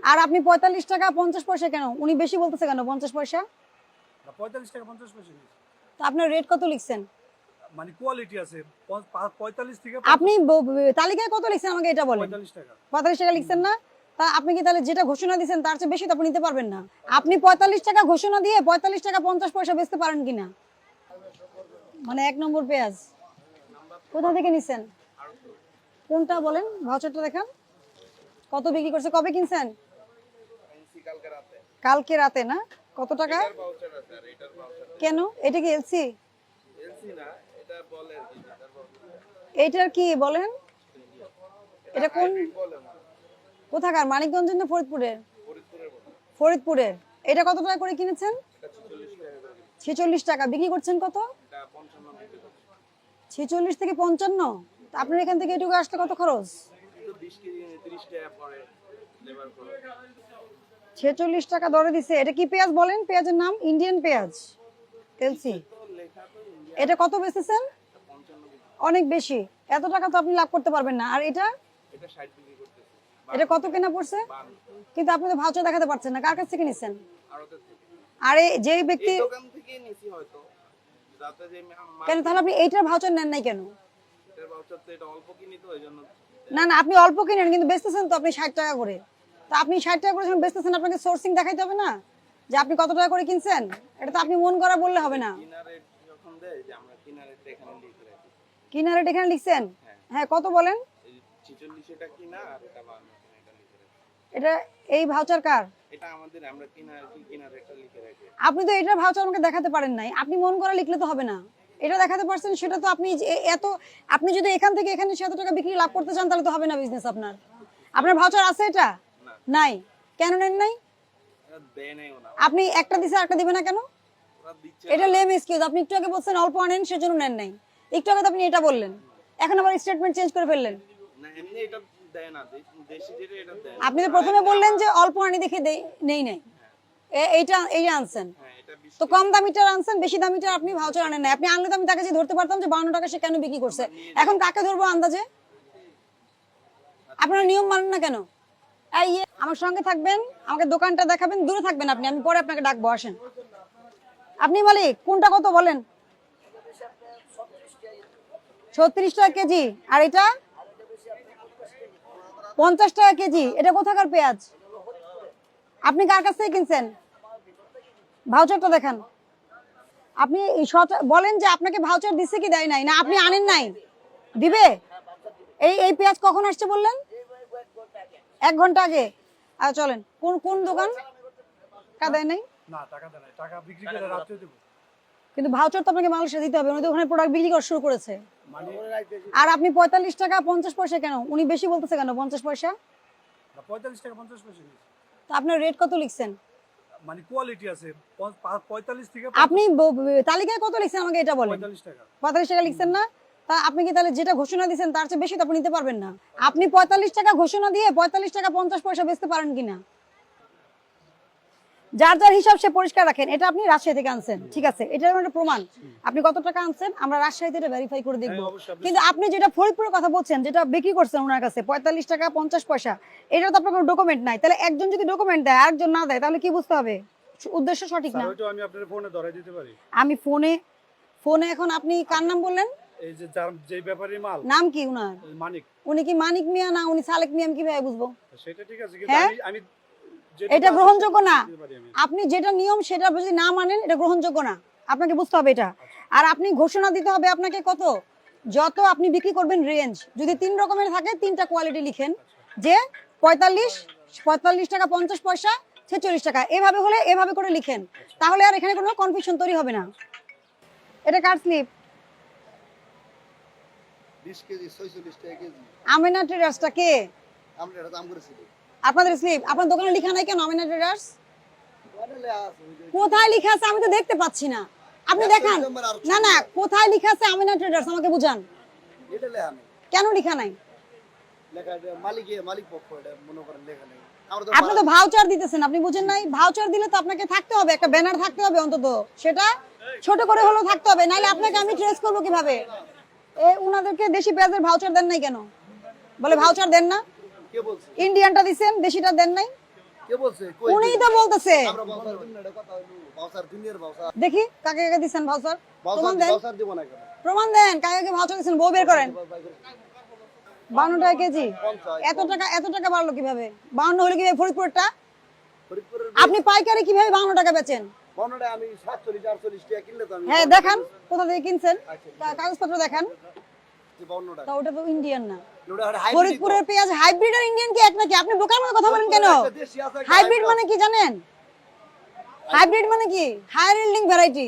আর আপনি 45 টাকা 50 পয়সা কেন? উনি বেশি বলতেছে কেন 50 পয়সা? 45 টাকা 50 পয়সা। তো আপনার রেট কত লিখছেন? মানে কোয়ালিটি আছে 45 থেকে আপনি তালিকায় কত লিখছেন আমাকে এটা বলেন। 45 টাকা। 45 টাকা লিখছেন না? তা আপনি কি তাহলে যেটা ঘোষণা দিয়েছেন তার চেয়ে বেশি তো আপনি নিতে পারবেন না। আপনি 45 টাকা ঘোষণা দিয়ে 45 টাকা 50 পয়সা বেচতে পারেন কিনা? মানে 1 নম্বর পেঁয়াজ কোথা থেকে নিছেন? কোনটা বলেন, ভাউচারটা দেখান। কত বিক্রি করছে, কবে কিনছেন? কালকে রাতে না? কত টাকা? কেন, এটা কি এলসি? এটার কি বলেন? এটা কোন কোথাকার, মানিকগঞ্জ না ফরিদপুরের? ফরিদপুরের। এটা কত টাকা করে কিনেছেন? 46 টাকা। বিক্রি করছেন কত? 46 থেকে 55। আপনার এখান থেকে এটুকু আসতে কত খরচ? 46 টাকা দরে দিছে। এটা কি পেঁয়াজ বলেন? পেঁয়াজের নাম ইন্ডিয়ান পেঁয়াজ এলসি। এটা কত বেচেছেন? অনেক বেশি। এত টাকা তো আপনি লাভ করতে পারবেন না। আর এটা এটা কত কেনা পড়ছে? কিন্তু আপনি তো ভাউচার দেখাতে পারছেন না। কার কাছ থেকে নিছেন? আরে যে ব্যক্তি কেন, তাহলে আপনি এইটার ভাউচার নেন নাই কেন? না না, আপনি অল্প কিনেন কিন্তু বেচতেছেন তো আপনি 60 টাকা করে। তো আপনি 60 টাকা করে যখন বেচতেছেন আপনাকে সোর্সিং দেখাইতে হবে না যে আপনি কত টাকা করে কিনছেন? এটা তো আপনি মন করা বললে হবে না। কিনা রেট এখানে লিখছেন? হ্যাঁ, কত বলেন? এটা এই ভাউচার কার? আপনি তো এটার ভাউচার আমাকে দেখাতে পারেন নাই। আপনি মন করা লিখলে তো হবে না। এটা দেখাতে পারছেন সেটা তো আপনি এত, আপনি যদি এখান থেকে এখানে 7 টাকা বিক্রি লাভ করতে চান তাহলে তো হবে না বিজনেস আপনার। আপনার ভাউচার আছে এটা? নাই। কেন নেন নাই? আপনি একটা দিছে আরেকটা দিবেন না কেন? এটা লেম এক্সকিউজ। আপনি একটু আগে বলছেন অল্প আনেন সেজন্য নেন নাই। একটু আগে তো আপনি এটা বললেন, এখন আবার স্টেটমেন্ট চেঞ্জ করে ফেললেন। আপনি তো প্রথমে বললেন যে অল্প আনি দেখে নেই নাই, এইটা আনছেন। তো কম দামিটার আনছেন, বেশি দামিটার আপনি ভাউচার আনেন না। আপনি আনলে তো আমি তাকে যে ধরতে পারতাম যে 52 টাকা সে কেন বিক্রি করছে। এখন কাকে ধরবো আন্দাজে? আপনারা নিয়ম মানেন না কেন? এই আমার সঙ্গে থাকবেন, আমাকে দোকানটা দেখাবেন, দূরে থাকবেন আপনি, আমি পরে আপনাকে ডাকবো, আসেন। আপনি মালিক, কোনটা কত বলেন? 36 টাকা কেজি। আর এটা 50 টাকা কেজি। এটা কোথাকার পেঁয়াজ? আপনি কার কাছ থেকে কিনছেন? ভাউচারটা দেখান। আপনি বলেন যে আপনাকে ভাউচার দিচ্ছে কি দেয় নাই, না আপনি আনেন নাই? দিবে। এই পেঁয়াজ কখন আসছে বললেন? 1 ঘন্টা আগে। আর চলেন, কোন কোন দোকান? টাকা দেয় নাই? না, টাকা দেয় নাই, টাকা বিক্রি করে রাতে দেব। কিন্তু ভাউচার তো আপনাকে মালয়েশিয়া দিতে হবে, উনি তো ওখানে প্রোডাক্ট বিক্রি করা শুরু করেছে। আর আপনি 45 টাকা 50 পয়সা কেন? উনি বেশি বলতেছে কেন 50 পয়সা? 45 টাকা 50 পয়সা। তো আপনার রেট কত লিখছেন? মানে কোয়ালিটি আছে 45 থেকে। আপনি তালিকায় কত লিখছেন আমাকে এটা বলেন। 45 টাকা। 45 টাকা লিখছেন না? তা আপনি কি তাহলে যেটা ঘোষণা দিয়েছেন তার চেয়ে বেশি তো আপনি নিতে পারবেন না। আপনি 45 টাকা ঘোষণা দিয়ে 45 টাকা 50 পয়সা বেচতে পারেন কিনা? যার যার হিসাব সে পরিষ্কার রাখেন। এটা আপনি রাজশাহী থেকে আনছেন, ঠিক আছে, এটার একটা প্রমাণ। আপনি কত টাকা আনছেন আমরা রাজশাহীতে এটা ভেরিফাই করে দেখব। কিন্তু আপনি যেটা ফরিদপুরের কথা বলছেন, যেটা বিক্রি করছেন ওনার কাছে 45 টাকা 50 পয়সা, এটা তো আপনার কোনো ডকুমেন্ট নাই। তাহলে একজন যদি ডকুমেন্ট দেয় আরেকজন না দেয় তাহলে কি বুঝতে হবে? উদ্দেশ্য সঠিক না। ওইটা আমি আপনার ফোনে ধরাই দিতে পারি। আমি ফোনে এখন আপনি কার নাম বললেন? এই যে যে ব্যাপারীর মাল নাম কি উনার? মানিক। উনি কি মানিক মিয়া না উনি সালেক মিয়া, আমি কিভাবে বুঝবো? সেটা ঠিক আছে, কিন্তু আমি এটা গ্রহণযোগ্য না। আপনি যেটা নিয়ম সেটা যদি না মানেন এটা গ্রহণযোগ্য না, আপনাকে বুঝতে হবে এটা। আর আপনি ঘোষণা দিতে হবে আপনাকে কত, যত আপনি বিক্রি করবেন রেঞ্জ, যদি 3 রকমের থাকে 3টা কোয়ালিটি লিখেন, যে 45 টাকা 50 পয়সা 46 টাকা, এভাবে হলে এভাবে করে লিখেন, তাহলে আর এখানে কোনো কনফিউশন তৈরি হবে না। এটা কার স্লিপ? 20 কেজি 46 টাকা কেজি। আমিনা ট্রেডার্সটা কে? আমরা এটা দাম করেছি। আপনাদের স্লিপ আপনার দোকানে লেখা নাই কেন আমিনা ট্রেডার্স? কোথায় লেখা আছে আমি তো দেখতে পাচ্ছি না, আপনি দেখান। না না, কোথায় লেখা আছে আমিনা ট্রেডার্স আমাকে বুঝান। এটা লেখা নেই। কেন লেখা নাই? লেখা মালিক পক্ষ, এটা মনে করেন লেখা নেই। আপনি তো ভাউচার দিতেছেন, আপনি বুঝেন নাই? ভাউচার দিলে তো আপনাকে থাকতে হবে, একটা ব্যানার থাকতে হবে অন্তত, সেটা ছোট করে হলেও থাকতে হবে, নাইলে আপনাকে আমি ট্রেস করব কিভাবে? উনাদেরকে দেশি পেঁয়াজের ভাউচার দেন নাই কেন? বলে ভাউচার দেন না। কে বলছে? ইন্ডিয়ানটা দিছেন, দেশিটা দেন নাই। কে বলছে? কই উনিই দিন? তো বলতেছে। আমরা বাউসার দিন না, এটা কথা হলো। বাউসার দিনের বাউসার। দেখি কাকে কাকে দিছেন ভাউচার, প্রমাণ বাউসার দেন, বাউসার দিব না কেন? প্রমাণ দেন কাকে কাকে ভাউচার দিছেন, বউ বের করেন। 52 টাকা কেজি, 50 এত টাকা বাড়লো কিভাবে? 52 হলে কিভাবে ফরিদপুরটা? ফরিদপুরের আপনি পাইকারি কিভাবে 52 টাকা বেচেন? বর্ণটা আমি 47 48 টাকা কিনলে তো আমি হ্যাঁ দেখান, কোথা থেকে কিনছেন, কাগজপত্র দেখান। বর্ণটা তা ওটা তো ইন্ডিয়ান না। ওটা হাইব্রিড ফরিদপুরের পেঁয়াজ হাইব্রিড আর ইন্ডিয়ান কি এক নাকি? আপনি বোকার মতো কথা বলেন কেন? দেশি আছে একটা হাইব্রিড মানে কি জানেন? হাইব্রিড মানে কি? Higher yielding variety.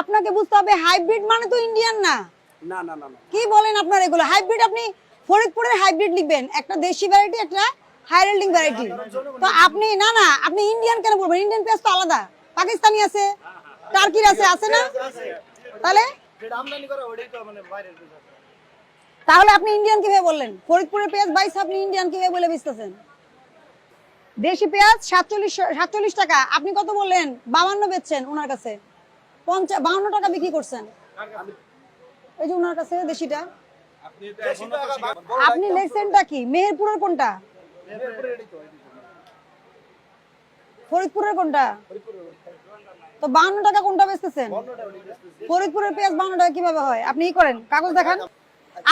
আপনাকে বুঝতে হবে হাইব্রিড মানে তো ইন্ডিয়ান না। না না না না কি বলেন আপনার এগুলো? হাইব্রিড আপনি ফরিদপুরের হাইব্রিড লিখবেন, একটা দেশি ভ্যারাইটি, একটা হায়ার ইল্ডিং ভ্যারাইটি। তো আপনি না না, আপনি ইন্ডিয়ান কেন বলবেন? ইন্ডিয়ান পেঁয়াজ তো আলাদা, পাকিস্তানি আছে, টার্কির আছে না? তাহলে যেটা আমদানি করে ওটাই তো মানে বাইরের দেশ। তাহলে আপনি ইন্ডিয়ান কিভাবে বললেন? ফরিদপুরের পেঁয়াজ 22, আপনি ইন্ডিয়ান কিভাবে বলে বেচতেছেন? দেশি পেঁয়াজ 47 টাকা, আপনি কত বললেন? 52 বেচছেন ওনার কাছে, 52 টাকা বিক্রি করছেন। এই যে ওনার কাছে দেশিটা, আপনি তো দেশি এখনো তো টাকা সেই- বড় আপনি লেখছেনটা কি? মেহেরপুরের কোনটা, ফরিদপুরের এটাই তো ফরিদপুরের কোনটা? ফরিদপুরের তো 52 টাকা কোনটা বেচতেছেন? বর্ণটা ওটাই বেচতেছে। ফরিদপুরের পেঁয়াজ 52 টাকা কিভাবে হয়? আপনি ই করেন, কাগজ দেখান।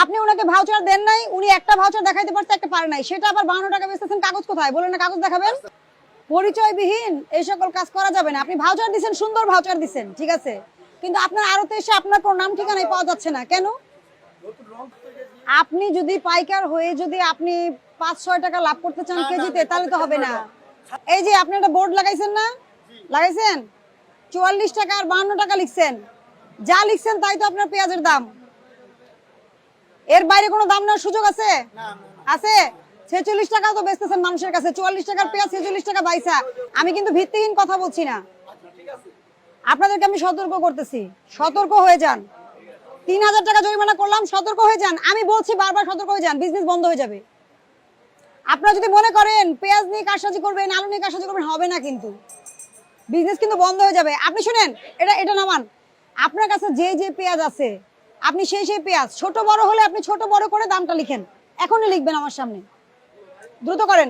আপনি ওনাকে ভাউচার দেন নাই, উনি একটা ভাউচার দেখাইতে পারছে, একটা পারে নাই, সেটা আবার 52 টাকা বেচতেছেন। কাগজ কোথায়? বলেন না কাগজ দেখাবেন। পরিচয়বিহীন এই সকল কাজ করা যাবে না। আপনি ভাউচার দিছেন, সুন্দর ভাউচার দিছেন, ঠিক আছে, কিন্তু আপনার আড়তে এসে আপনার কোনো নাম ঠিকানাই পাওয়া যাচ্ছে না কেন? নতুন রং থেকে আপনি যদি পাইকার হয়ে যদি আপনি 5-6 টাকা লাভ করতে চান কেজিতে, তাহলে তো হবে না। এই যে আপনি একটা বোর্ড লাগাইছেন না, লাগাইছেন, 44 টাকা আর 52 টাকা লিখছেন, যা লিখছেন তাই তো আপনার পেঁয়াজের দাম। এর বাইরে কোনো দাম নেওয়ার সুযোগ আছে? আছে? 46 টাকা তো বেচতেছেন মানুষের কাছে, 44 টাকার পেঁয়াজ 46 টাকা বাইসা। আমি কিন্তু ভিত্তিহীন কথা বলছি না, আপনাদেরকে আমি সতর্ক করতেছি, সতর্ক হয়ে যান। 3000 টাকা জরিমানা করলাম, সতর্ক হয়ে যান। আমি বলছি বারবার সতর্ক হয়ে যান, বিজনেস বন্ধ হয়ে যাবে। আপনারা যদি মনে করেন পেঁয়াজ নিয়ে কারসাজি করবেন, আলু নিয়ে কারসাজি করবেন, হবে না, কিন্তু বিজনেস কিন্তু বন্ধ হয়ে যাবে। আপনি শুনেন, এটা নামান, আপনার কাছে যে যে পেঁয়াজ আছে আপনি সেই পেঁয়াজ ছোট বড় হলে আপনি ছোট বড় করে দামটা লিখেন, এখনই লিখবেন আমার সামনে, দ্রুত করেন।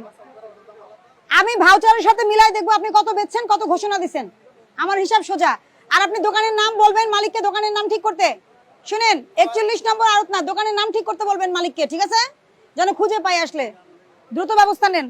আমি ভাউচারের সাথে মিলাই দেখবো আপনি কত বেচছেন, কত ঘোষণা দিচ্ছেন, আমার হিসাব সোজা। আর আপনি দোকানের নাম বলবেন মালিককে, দোকানের নাম ঠিক করতে। শুনেন, 41 নম্বর আড়ত না, দোকানের নাম ঠিক করতে বলবেন মালিককে, ঠিক আছে, যেন খুঁজে পাই আসলে। দ্রুত ব্যবস্থা নেন।